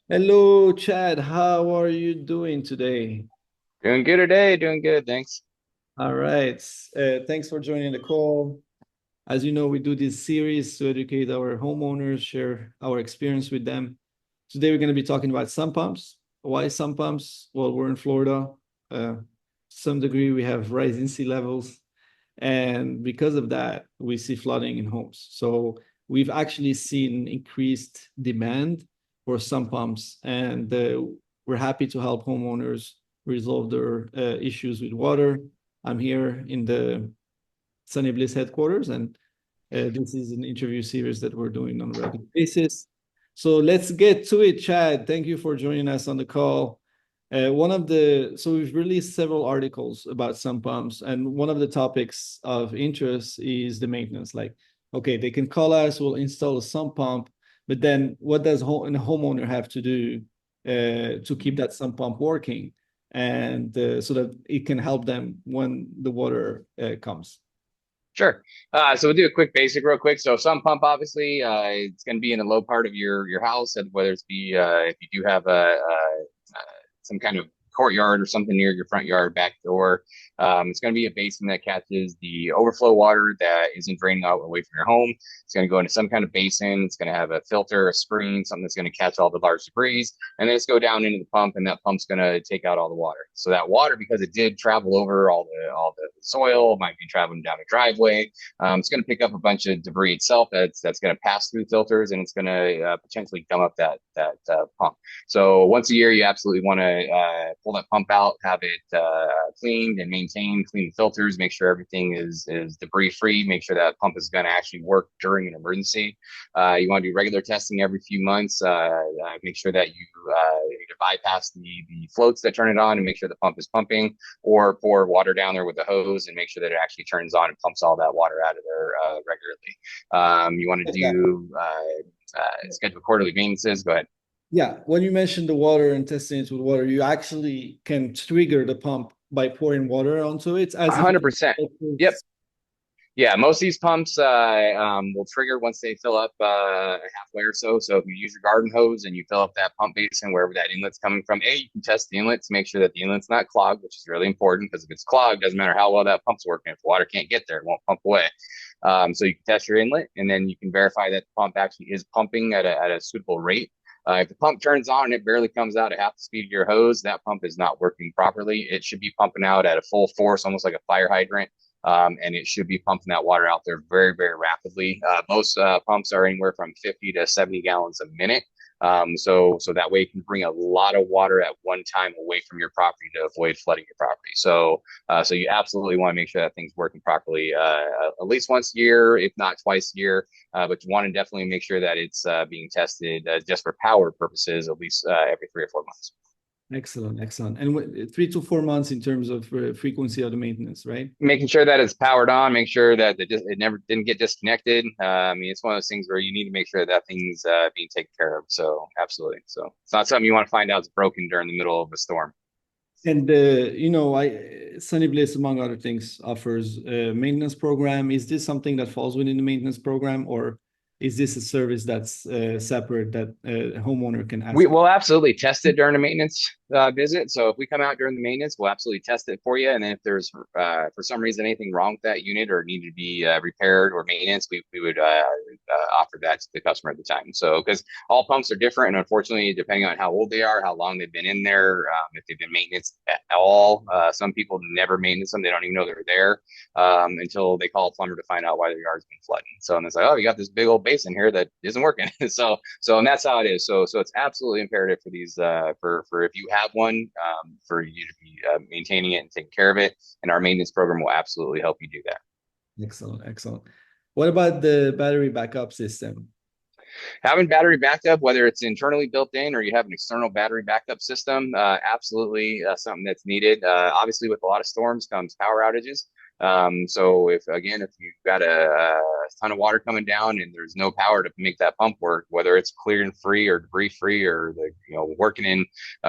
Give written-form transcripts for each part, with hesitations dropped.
Hello, Chad. How are you doing today? Doing good today, doing good, thanks. All right. Thanks for joining the call. As you know, we do this series to educate our homeowners, share our experience with them. Today, we're going to be talking about sump pumps. Why sump pumps? Well, we're in Florida. To some degree, we have rising sea levels. And because of that, we see flooding in homes. So we've actually seen increased demand for sump pumps, and we're happy to help homeowners resolve their issues with water. I'm here in the Sunny Bliss headquarters, and this is an interview series that we're doing on a regular basis. So let's get to it, Chad. Thank you for joining us on the call. So we've released several articles about sump pumps, and one of the topics of interest is the maintenance. Like, okay, they can call us, we'll install a sump pump, but then what does a homeowner have to do to keep that sump pump working, and so that it can help them when the water comes? Sure. So we'll do a quick basic real quick. So some pump, obviously, it's going to be in the low part of your house, and whether it's be if you do have some kind of courtyard or something near your front yard, back door. It's going to be a basin that catches the overflow water that isn't draining out away from your home. It's going to go into some kind of basin. It's going to have a filter, a screen, something that's going to catch all the large debris, and then it's go down into the pump, and that pump's going to take out all the water. So that water, because it did travel over all the soil, might be traveling down a driveway. It's going to pick up a bunch of debris itself that's going to pass through filters, and it's going to potentially gum up that pump. So once a year, you absolutely want to pull that pump out, have it cleaned and maintained, clean the filters, make sure everything is debris free, make sure that pump is going to actually work during an emergency. You want to do regular testing every few months. Make sure that you either bypass the floats that turn it on and make sure the pump is pumping, or pour water down there with a hose and make sure that it actually turns on and pumps all that water out of there regularly. You want to Yeah. do schedule quarterly maintenances. Go ahead. Yeah, when you mentioned the water and testing it with water, you actually can trigger the pump by pouring water onto it as if 100%. Yep. it's Yeah, most of these pumps will trigger once they fill up halfway or so. So if you use your garden hose and you fill up that pump basin wherever that inlet's coming from, you can test the inlet to make sure that the inlet's not clogged, which is really important because if it's clogged, doesn't matter how well that pump's working. If water can't get there, it won't pump away. So you can test your inlet, and then you can verify that the pump actually is pumping at a suitable rate. If the pump turns on and it barely comes out at half the speed of your hose, that pump is not working properly. It should be pumping out at a full force, almost like a fire hydrant, and it should be pumping that water out there very, very rapidly. Most pumps are anywhere from 50 to 70 gallons a minute. So that way you can bring a lot of water at one time away from your property to avoid flooding your property. So you absolutely want to make sure that thing's working properly at least once a year, if not twice a year. But you want to definitely make sure that it's being tested just for power purposes at least every 3 or 4 months. excellent, excellent. And 3 to 4 months in terms of frequency of the maintenance, right? Making sure that it's powered on, make sure that it never didn't get disconnected. I mean, it's one of those things where you need to make sure that thing's being taken care of. So absolutely. So it's not something you want to find out is broken during the middle of a storm. And I Sunny Bliss, among other things, offers a maintenance program. Is this something that falls within the maintenance program, or is this a service that's separate that a homeowner can We ask? will absolutely test it during a maintenance visit. So if we come out during the maintenance, we'll absolutely test it for you. And then if there's for some reason anything wrong with that unit or needed to be repaired or maintenance, we would offer that to the customer at the time. So because all pumps are different, and unfortunately, depending on how old they are, how long they've been in there, if they've been maintenance at all, some people never maintenance them; they don't even know they're there until they call a plumber to find out why their yard's been flooding. So and it's like, oh, you got this big old basin here that isn't working. And that's how it is. So it's absolutely imperative for these for if you have one, for you to be maintaining it and taking care of it. And our maintenance program will absolutely help you do that. Excellent, excellent. What about the battery backup system? Having battery backup, whether it's internally built in or you have an external battery backup system, absolutely something that's needed. Obviously, with a lot of storms comes power outages. So if you've got a ton of water coming down and there's no power to make that pump work, whether it's clear and free or debris free or working in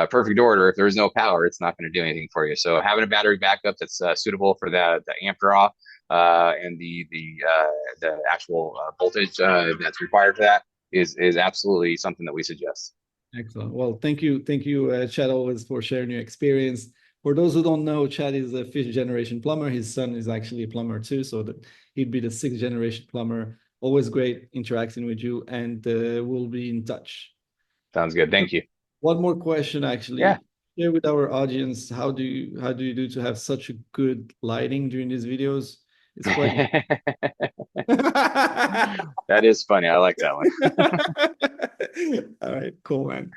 perfect order, if there's no power, it's not going to do anything for you. So having a battery backup that's suitable for the amp draw and the actual voltage that's required for that is absolutely something that we suggest. Excellent. Well, thank you, Chad, always for sharing your experience. For those who don't know, Chad is a fifth generation plumber. His son is actually a plumber too, so that he'd be the sixth generation plumber. Always great interacting with you, and we'll be in touch. Sounds good. Thank you. One more question, Yeah. actually. Share with our audience, how do you do to have such a good lighting during these videos? It's quite. That is funny. I like that one. All right, cool, man.